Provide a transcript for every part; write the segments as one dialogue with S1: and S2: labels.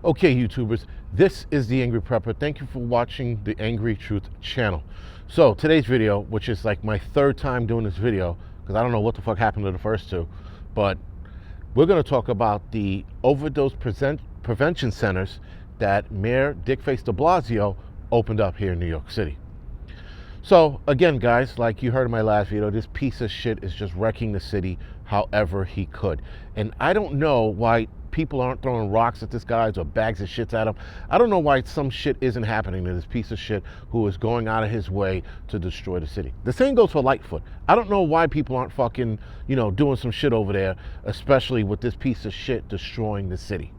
S1: Okay, YouTubers, this is the Angry Prepper. Thank you for watching the Angry Truth channel. So today's video, which is like my third time doing this video, because I don't know what the fuck happened to the first two, but we're going to talk about the Overdose Prevention Centers that Mayor Dickface de Blasio opened up here in New York City. So again, guys, like you heard in my last video, this piece of shit is just wrecking the city however he could. And I don't know why people aren't throwing rocks at this guy or bags of shits at him. I don't know why some shit isn't happening to this piece of shit who is going out of his way to destroy the city. The same goes for Lightfoot. I don't know why people aren't fucking, doing some shit over there, especially with this piece of shit destroying the city.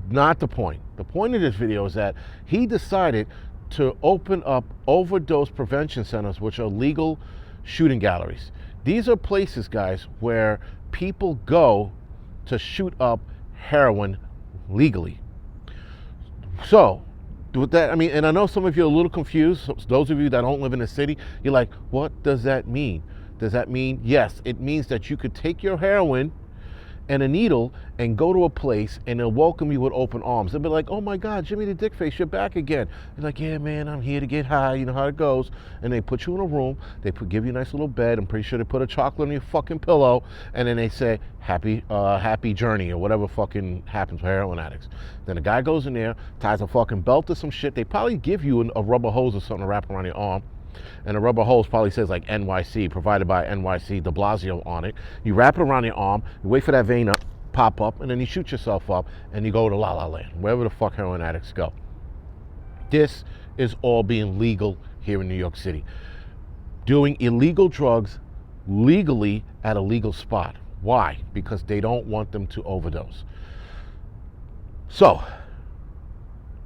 S1: Not the point. The point of this video is that he decided to open up overdose prevention centers, which are legal shooting galleries. These are places, guys, where people go to shoot up heroin legally. So with that, and I know some of you are a little confused. So those of you that don't live in the city, you're like, what does that mean? Does that mean, yes, it means that you could take your heroin and a needle and go to a place and they'll welcome you with open arms. They'll be like, oh my God, Jimmy the Dickface, you're back again. You're like, yeah, man, I'm here to get high. You know how it goes. And they put you in a room. They give you a nice little bed. I'm pretty sure they put a chocolate on your fucking pillow. And then they say, happy journey or whatever fucking happens for heroin addicts. Then the guy goes in there, ties a fucking belt or some shit. They probably give you a rubber hose or something to wrap around your arm. And the rubber hose probably says like NYC, provided by NYC, de Blasio on it. You wrap it around your arm, you wait for that vein to pop up, and then you shoot yourself up, and you go to La La Land, wherever the fuck heroin addicts go. This is all being legal here in New York City. Doing illegal drugs legally at a legal spot. Why? Because they don't want them to overdose. So,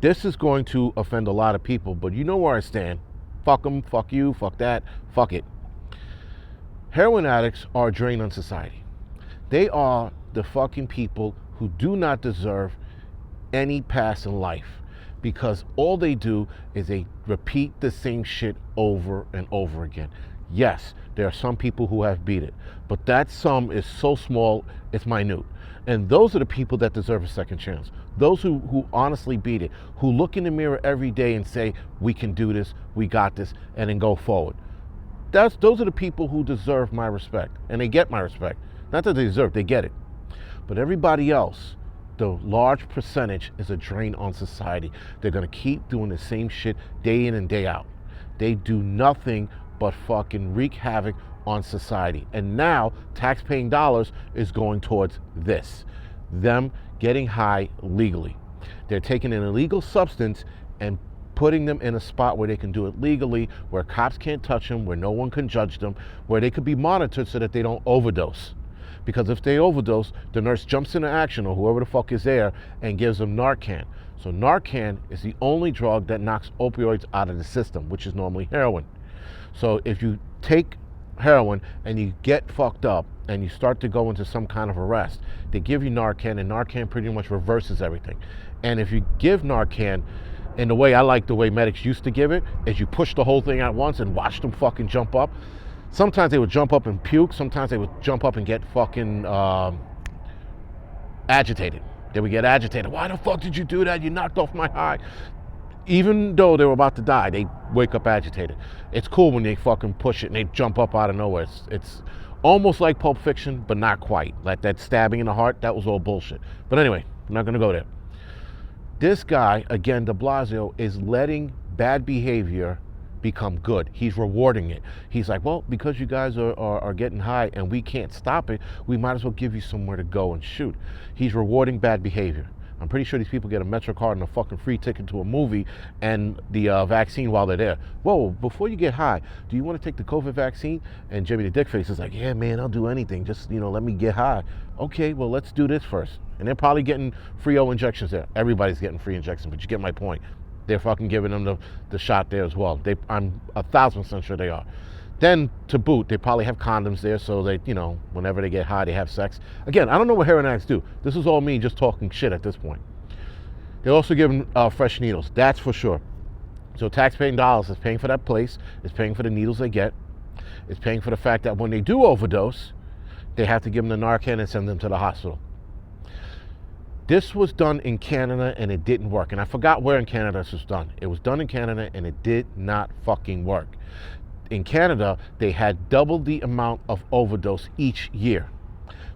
S1: this is going to offend a lot of people, but you know where I stand. Fuck them, fuck you, fuck that, fuck it. Heroin addicts are a drain on society. They are the fucking people who do not deserve any pass in life, because all they do is they repeat the same shit over and over again. Yes, there are some people who have beat it, but that sum is so small, it's minute. And those are the people that deserve a second chance. Those who honestly beat it, who look in the mirror every day and say, we can do this, we got this, and then go forward. Those are the people who deserve my respect, and they get my respect. Not that they deserve, they get it. But everybody else, the large percentage, is a drain on society. They're gonna keep doing the same shit day in and day out. They do nothing but fucking wreak havoc on society. And now tax-paying dollars is going towards this, them getting high legally. They're taking an illegal substance and putting them in a spot where they can do it legally, where cops can't touch them, where no one can judge them, where they could be monitored so that they don't overdose. Because if they overdose, the nurse jumps into action, or whoever the fuck is there, and gives them Narcan. So Narcan is the only drug that knocks opioids out of the system, which is normally heroin. So if you take heroin and you get fucked up and you start to go into some kind of arrest, they give you Narcan, and Narcan pretty much reverses everything. And if you give Narcan, and the way I like the way medics used to give it, is you push the whole thing at once and watch them fucking jump up. Sometimes they would jump up and puke. Sometimes they would jump up and get fucking agitated. They would get agitated. Why the fuck did you do that? You knocked off my high. Even though they were about to die, they wake up agitated. It's cool when they fucking push it and they jump up out of nowhere. It's almost like Pulp Fiction, but not quite. Like that stabbing in the heart, that was all bullshit. But anyway, I'm not gonna go there. This guy, again, de Blasio, is letting bad behavior become good. He's rewarding it. He's like, well, because you guys are getting high and we can't stop it, we might as well give you somewhere to go and shoot. He's rewarding bad behavior. I'm pretty sure these people get a Metro card and a fucking free ticket to a movie and the vaccine while they're there. Whoa, before you get high, do you want to take the COVID vaccine? And Jimmy the Dickface is like, yeah, man, I'll do anything. Just, let me get high. Okay, well, let's do this first. And they're probably getting free injections there. Everybody's getting free injections, but you get my point. They're fucking giving them the shot there as well. I'm 1,000% sure they are. Then, to boot, they probably have condoms there, so they, whenever they get high, they have sex. Again, I don't know what heroin addicts do. This is all me just talking shit at this point. They also give them fresh needles, that's for sure. So tax-paying dollars is paying for that place, it's paying for the needles they get, it's paying for the fact that when they do overdose, they have to give them the Narcan and send them to the hospital. This was done in Canada and it didn't work. And I forgot where in Canada this was done. It was done in Canada and it did not fucking work. In Canada, they had double the amount of overdose each year.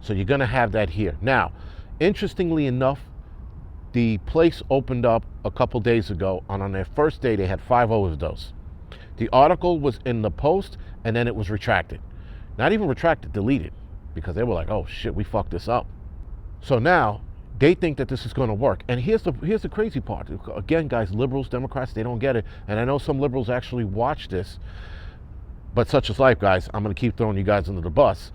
S1: So you're gonna have that here. Now, interestingly enough, the place opened up a couple days ago, and on their first day, they had 5 overdoses. The article was in the Post, and then it was retracted. Not even retracted, deleted, because they were like, oh shit, we fucked this up. So now, they think that this is gonna work. And here's the crazy part. Again, guys, liberals, Democrats, they don't get it. And I know some liberals actually watch this, but such is life, guys. I'm gonna keep throwing you guys under the bus.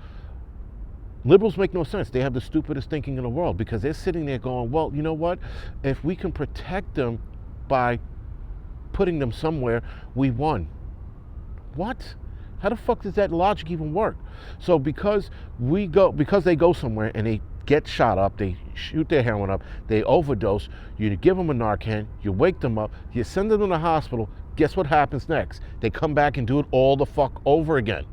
S1: Liberals make no sense. They have the stupidest thinking in the world, because they're sitting there going, well, you know what? If we can protect them by putting them somewhere, we won. What? How the fuck does that logic even work? So because they go somewhere and they get shot up, they shoot their heroin up, they overdose, you give them a Narcan, you wake them up, you send them to the hospital, guess what happens next? They come back and do it all the fuck over again.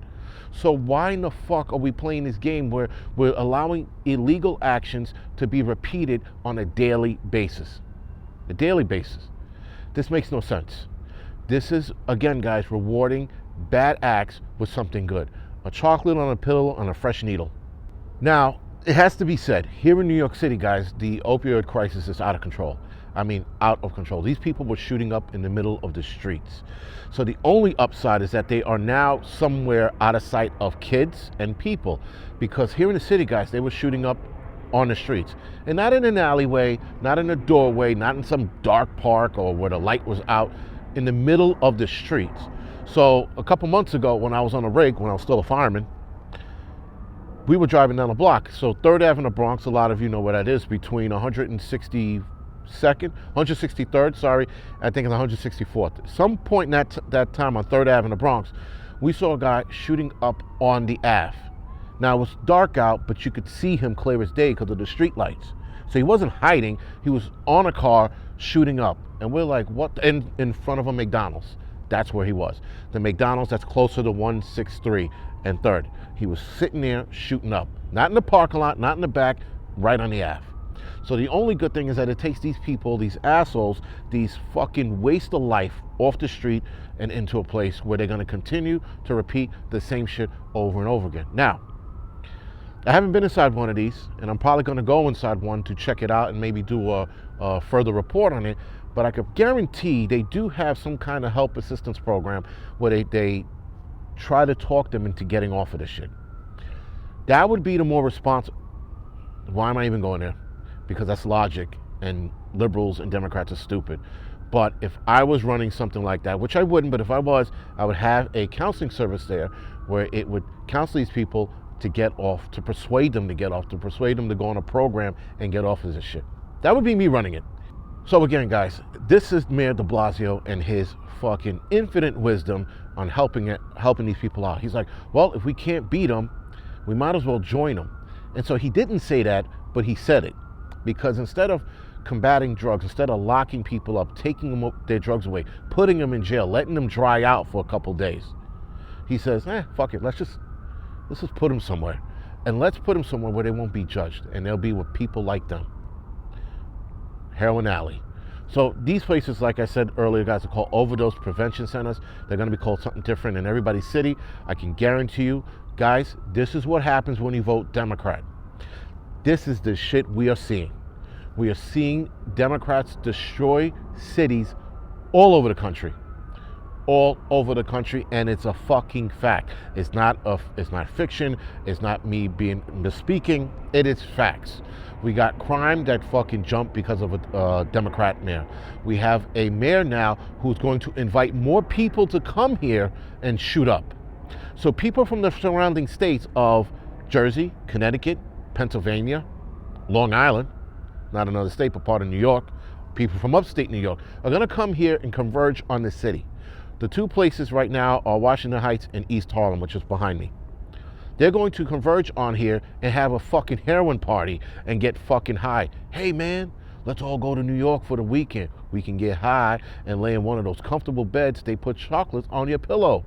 S1: So why in the fuck are we playing this game where we're allowing illegal actions to be repeated on a daily basis? A daily basis. This makes no sense. This is, again, guys, rewarding bad acts with something good. A chocolate on a pillow on a fresh needle. Now, it has to be said, here in New York City, guys, the opioid crisis is out of control. I mean, out of control. These people were shooting up in the middle of the streets. So the only upside is that they are now somewhere out of sight of kids and people. Because here in the city, guys, they were shooting up on the streets. And not in an alleyway, not in a doorway, not in some dark park or where the light was out, in the middle of the streets. So a couple months ago, when I was on a rig, when I was still a fireman, we were driving down the block. So 3rd Avenue Bronx, a lot of you know where that is, between 163rd, sorry, I think it's 164th. At some point in that time on 3rd Avenue Bronx, we saw a guy shooting up on the Ave. Now it was dark out, but you could see him clear as day because of the street lights. So he wasn't hiding, he was on a car shooting up. And we're like, what? In front of a McDonald's. That's where he was. The McDonald's that's closer to 163 and 3rd. He was sitting there shooting up. Not in the parking lot, not in the back, right on the Ave. So the only good thing is that it takes these people, these assholes, these fucking waste of life off the street and into a place where they're gonna continue to repeat the same shit over and over again. Now, I haven't been inside one of these, and I'm probably gonna go inside one to check it out and maybe do a further report on it, but I could guarantee they do have some kind of help assistance program where they try to talk them into getting off of this shit. That would be the more responsible. Why am I even going there? Because that's logic, and liberals and Democrats are stupid. But if I was running something like that, which I wouldn't, but if I was, I would have a counseling service there where it would counsel these people to get off, to persuade them to get off, to persuade them to go on a program and get off of this shit. That would be me running it. So again, guys, this is Mayor de Blasio and his fucking infinite wisdom on helping these people out. He's like, well, if we can't beat them, we might as well join them. And so he didn't say that, but he said it. Because instead of combating drugs, instead of locking people up, taking them their drugs away, putting them in jail, letting them dry out for a couple days, he says, fuck it, let's just put them somewhere. And let's put them somewhere where they won't be judged, and they'll be with people like them. Heroin Alley. So these places, like I said earlier, guys, are called Overdose Prevention Centers. They're going to be called something different in everybody's city. I can guarantee you, guys, this is what happens when you vote Democrat. This is the shit we are seeing. We are seeing Democrats destroy cities all over the country. All over the country, and it's a fucking fact. It's not fiction. It's not me being misspeaking. It is facts. We got crime that fucking jumped because of a Democrat mayor. We have a mayor now who's going to invite more people to come here and shoot up. So people from the surrounding states of Jersey, Connecticut, Pennsylvania, Long Island, not another state, but part of New York, people from upstate New York are gonna come here and converge on the city. The two places right now are Washington Heights and East Harlem, which is behind me. They're going to converge on here and have a fucking heroin party and get fucking high. Hey man, let's all go to New York for the weekend. We can get high and lay in one of those comfortable beds. They put chocolates on your pillow.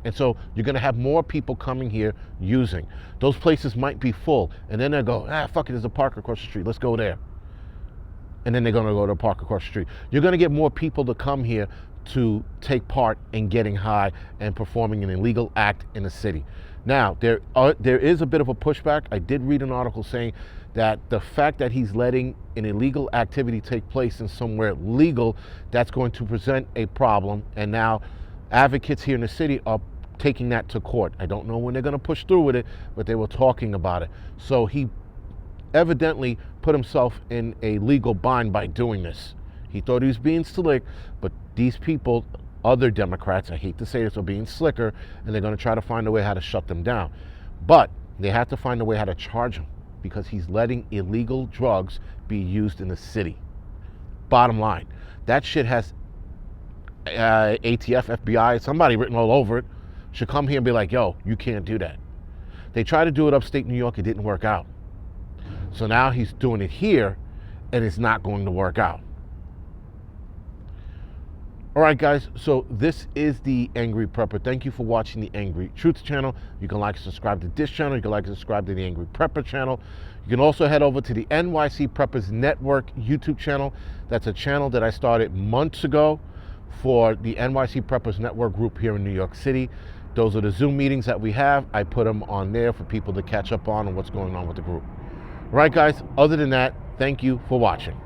S1: And so you're going to have more people coming here using. Those places might be full, and then they'll go, fuck it, there's a park across the street, let's go there. And then they're going to go to a park across the street. You're going to get more people to come here to take part in getting high and performing an illegal act in the city. Now, there is a bit of a pushback. I did read an article saying that the fact that he's letting an illegal activity take place in somewhere legal, that's going to present a problem. And now advocates here in the city are taking that to court. I don't know when they're going to push through with it, but they were talking about it. So he evidently put himself in a legal bind by doing this. He thought he was being slick, but these people, other Democrats, I hate to say this, are being slicker, and they're going to try to find a way how to shut them down. But they have to find a way how to charge him, because he's letting illegal drugs be used in the city. Bottom line, that shit has ATF, FBI, somebody written all over it, should come here and be like, yo, you can't do that. They tried to do it upstate New York, it didn't work out. So now he's doing it here, and it's not going to work out. All right, guys, so this is the Angry Prepper. Thank you for watching the Angry Truth channel. You can like and subscribe to this channel. You can like and subscribe to the Angry Prepper channel. You can also head over to the NYC Preppers Network YouTube channel. That's a channel that I started months ago for the NYC Preppers Network group here in New York City. Those are the Zoom meetings that we have. I put them on there for people to catch up on what's going on with the group. All right, guys, other than that, thank you for watching.